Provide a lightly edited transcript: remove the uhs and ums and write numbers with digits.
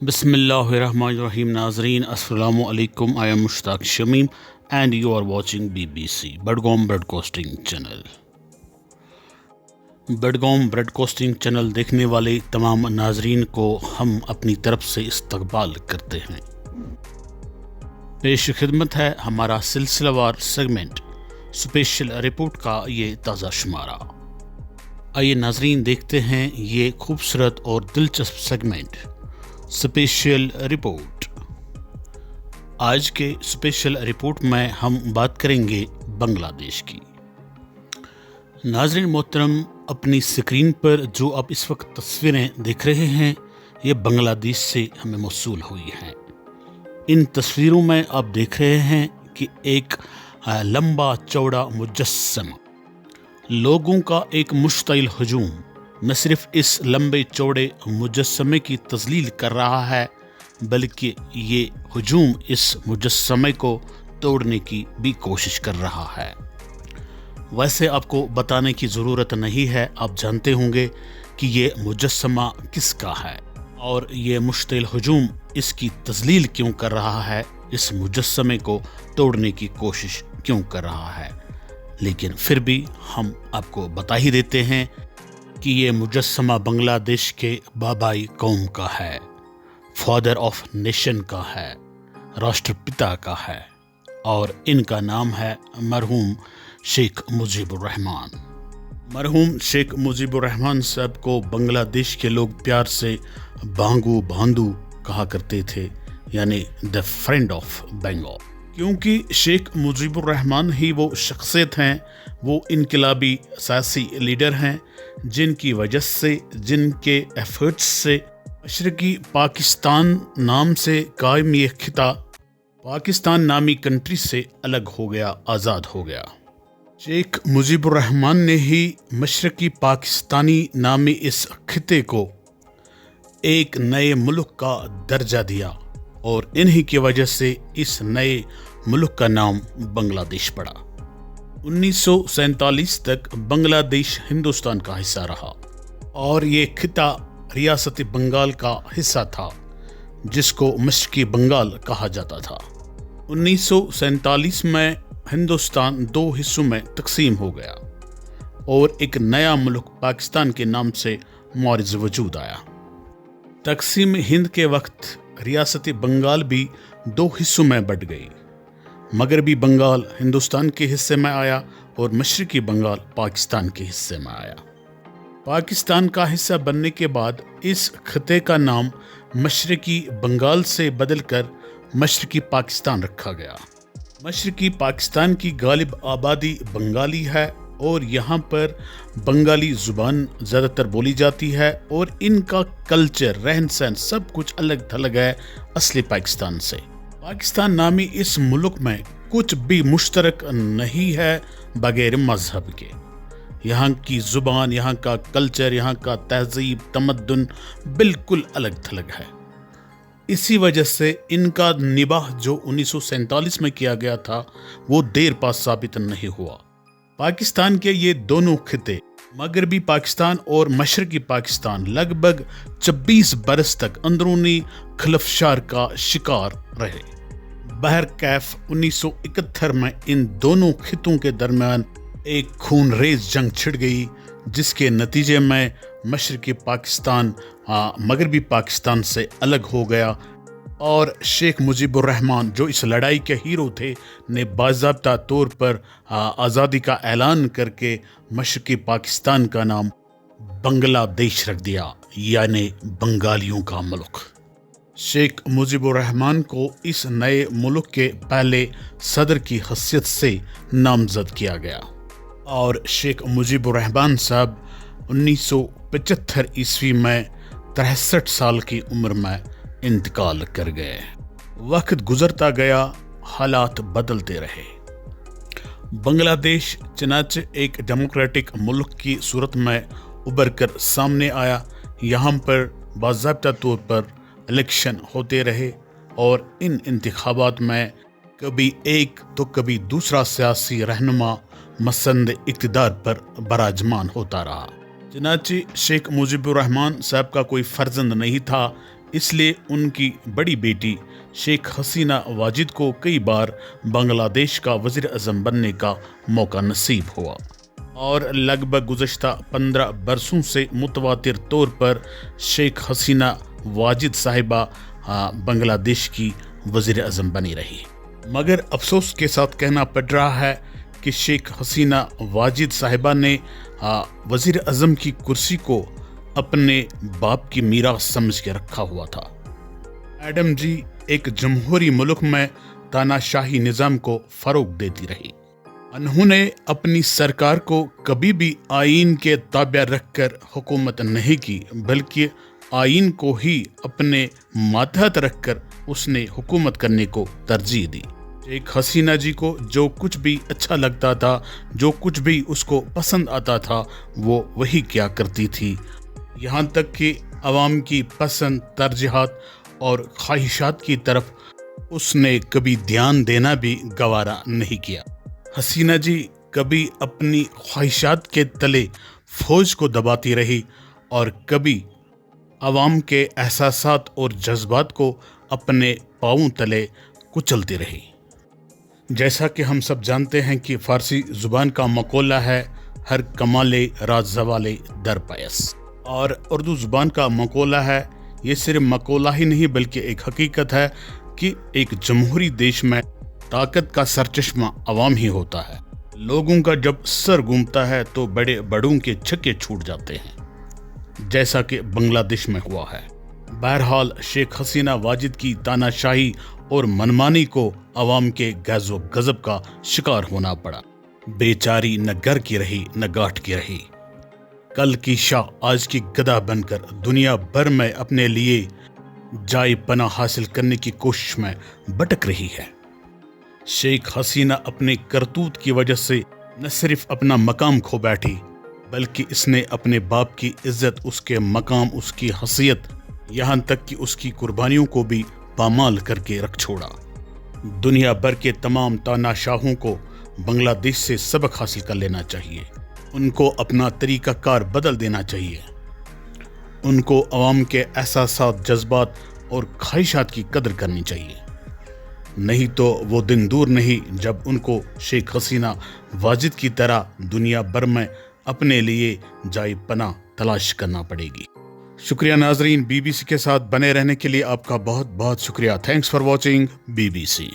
Bismillahirrahmanirrahim. Nazreen, Assalamu alaikum. I am Mushtaq Shamim and you are watching BBC Badgaum Broadcasting Channel. Budgam broadcasting channel देखने वाले तमाम नाजरीन को हम अपनी तरफ से इस्तकबाल करते हैं। पेश खिदमत है हमारा सिलसिलावार सेगमेंट स्पेशल रिपोर्ट का ये ताज़ा शुमारा। आइए नाजरीन देखते हैं ये खूबसूरत और दिलचस्प सेगमेंट स्पेशल रिपोर्ट। आज के स्पेशल रिपोर्ट में हम बात करेंगे बांग्लादेश की। नाज़रीन मोहतरम, अपनी स्क्रीन पर जो आप इस वक्त तस्वीरें देख रहे हैं ये बांग्लादेश से हमें मौसूल हुई हैं। इन तस्वीरों में आप देख रहे हैं कि एक लंबा चौड़ा मुजस्सम, लोगों का एक मुश्तइल हजूम न सिर्फ इस लंबे चौड़े मुजस्समे की तज़लील कर रहा है बल्कि ये हजूम इस मुजस्समे को तोड़ने की भी कोशिश कर रहा है। वैसे आपको बताने की ज़रूरत नहीं है, आप जानते होंगे कि ये मुजस्समा किसका है और ये मुश्तिल हजूम इसकी तज़लील क्यों कर रहा है, इस मुजस्समे को तोड़ने की कोशिश क्यों कर रहा है। लेकिन फिर भी हम आपको बता ही देते हैं कि ये मुजस्समा बांग्लादेश के बाबाई कौम का है, फादर ऑफ नेशन का है, राष्ट्रपिता का है और इनका नाम है मरहूम शेख मुजीबुर रहमान। मरहूम शेख मुजीबुर रहमान साहब को बांग्लादेश के लोग प्यार से बांगू बांदू कहा करते थे, यानी द फ्रेंड ऑफ बंगाल, क्योंकि शेख मुजीबुर रहमान ही वो शख्सियत हैं, वो इनकलाबी सियासी लीडर हैं जिनकी वजह से, जिनके एफर्ट्स से मशरकी पाकिस्तान नाम से कायम ये खिता पाकिस्तान नामी कंट्री से अलग हो गया, आज़ाद हो गया। शेख मुजीबुर रहमान ने ही मशरकी पाकिस्तानी नामी इस खिते को एक नए मुल्क का दर्जा दिया और इन्हीं की वजह से इस नए मुल्क का नाम बांग्लादेश पड़ा। 1947 तक बांग्लादेश हिंदुस्तान का हिस्सा रहा और ये खिता रियासत बंगाल का हिस्सा था जिसको मशरकी बंगाल कहा जाता था। 1947 में हिंदुस्तान दो हिस्सों में तकसीम हो गया और एक नया मुल्क पाकिस्तान के नाम से मौरिज वजूद आया। तकसीम हिंद के वक्त रियासत बंगाल भी दो हिस्सों में बट गई। मगरबी बंगाल हिंदुस्तान के हिस्से में आया और मशरकी बंगाल पाकिस्तान के हिस्से में आया। पाकिस्तान का हिस्सा बनने के बाद इस खिते का नाम मशरकी बंगाल से बदलकर मशरकी पाकिस्तान रखा गया। मशरकी पाकिस्तान की गालिब आबादी बंगाली है और यहाँ पर बंगाली ज़ुबान ज़्यादातर बोली जाती है और इनका कल्चर, रहन सहन सब कुछ अलग थलग है असली पाकिस्तान से। पाकिस्तान नामी इस मुल्क में कुछ भी मुश्तरक नहीं है बगैर मजहब के। यहाँ की ज़ुबान, यहाँ का कल्चर, यहाँ का तहजीब तमद्दुन बिल्कुल अलग थलग है। इसी वजह से इनका निबाह जो 1947 में किया गया था वो देर पास साबित नहीं हुआ। पाकिस्तान के ये दोनों खिते मगरबी पाकिस्तान और मशरकी पाकिस्तान लगभग 26 बरस तक अंदरूनी खलफशार का शिकार रहे। बहर कैफ 1971 में इन दोनों खितों के दरमियान एक खूनरेज जंग छिड़ गई जिसके नतीजे में मशरकी पाकिस्तान मगरबी पाकिस्तान से अलग हो गया और शेख मुजीबुर रहमान जो इस लड़ाई के हीरो थे ने बाज़ाब्ता तौर पर आज़ादी का ऐलान करके मशरकी पाकिस्तान का नाम बांग्लादेश रख दिया, यानी बंगालियों का मुल्क। शेख मुजीबुर रहमान को इस नए मुल्क के पहले सदर की हैसियत से नामजद किया गया और शेख मुजीबुर रहमान साहब 1975 ईस्वी में 63 साल की उम्र में इंतकाल कर गए। वक्त गुजरता गया, हालात बदलते रहे। बांग्लादेश चनाचे एक डेमोक्रेटिक मुल्क की सूरत में उभर कर सामने आया। यहाँ पर बाज़ाब्ता तौर पर इलेक्शन होते रहे और इन इंतखाबात में कभी एक तो कभी दूसरा सियासी रहनुमा मसंद इक़्तिदार पर बराजमान होता रहा। चनाचे शेख मुजीबुर रहमान साहब का कोई फर्जंद नहीं था اس لیے ان کی بڑی بیٹی شیخ حسینہ واجد کو کئی بار بنگلہ دیش کا وزیر اعظم بننے کا موقع نصیب ہوا، اور لگ بھگ گزشتہ 15 برسوں سے متواتر طور پر شیخ حسینہ واجد صاحبہ بنگلہ دیش کی وزیر اعظم بنی رہی۔ مگر افسوس کے ساتھ کہنا پڑ رہا ہے کہ شیخ حسینہ واجد صاحبہ نے وزیر اعظم کی کرسی کو اپنے باپ کی میراث سمجھ کے رکھا ہوا تھا۔ میڈم جی ایک جمہوری ملک میں تاناشاہی نظام کو فروغ دیتی رہی۔ انہوں نے اپنی سرکار کو کبھی بھی آئین کے تابع رکھ کر حکومت نہیں کی، بلکہ آئین کو ہی اپنے ماتحت رکھ کر اس نے حکومت کرنے کو ترجیح دی۔ شیخ حسینہ جی کو جو کچھ بھی اچھا لگتا تھا، جو کچھ بھی اس کو پسند آتا تھا، وہ وہی کیا کرتی تھی، یہاں تک کہ عوام کی پسند، ترجیحات اور خواہشات کی طرف اس نے کبھی دھیان دینا بھی گوارا نہیں کیا۔ حسینہ جی کبھی اپنی خواہشات کے تلے فوج کو دباتی رہی اور کبھی عوام کے احساسات اور جذبات کو اپنے پاؤں تلے کچلتی رہی۔ جیسا کہ ہم سب جانتے ہیں کہ فارسی زبان کا مقولہ ہے ہر کمالے راز زوالے در پیس، اور اردو زبان کا مقولہ ہے، یہ صرف مقولہ ہی نہیں بلکہ ایک حقیقت ہے کہ ایک جمہوری دیش میں طاقت کا سرچشمہ عوام ہی ہوتا ہے۔ لوگوں کا جب سر گھومتا ہے تو بڑے بڑوں کے چھکے چھوٹ جاتے ہیں، جیسا کہ بنگلہ دیش میں ہوا ہے۔ بہرحال شیخ حسینہ واجد کی تاناشاہی اور منمانی کو عوام کے غیظ و غضب کا شکار ہونا پڑا۔ بیچاری نہ گھر کی رہی نہ گاٹھ کی رہی، کل کی شاہ آج کی گدھا بن کر دنیا بھر میں اپنے لیے جائے پناہ حاصل کرنے کی کوشش میں بھٹک رہی ہے۔ شیخ حسینہ اپنے کرتوت کی وجہ سے نہ صرف اپنا مقام کھو بیٹھی، بلکہ اس نے اپنے باپ کی عزت، اس کے مقام، اس کی حیثیت، یہاں تک کہ اس کی قربانیوں کو بھی پامال کر کے رکھ چھوڑا۔ دنیا بھر کے تمام تاناشاہوں کو بنگلہ دیش سے سبق حاصل کر لینا چاہیے، ان کو اپنا طریقہ کار بدل دینا چاہیے، ان کو عوام کے احساسات، جذبات اور خواہشات کی قدر کرنی چاہیے، نہیں تو وہ دن دور نہیں جب ان کو شیخ حسینہ واجد کی طرح دنیا بھر میں اپنے لیے جائے پناہ تلاش کرنا پڑے گی۔ شکریہ ناظرین، بی بی سی کے ساتھ بنے رہنے کے لیے آپ کا بہت بہت شکریہ۔ Thanks for watching B B C.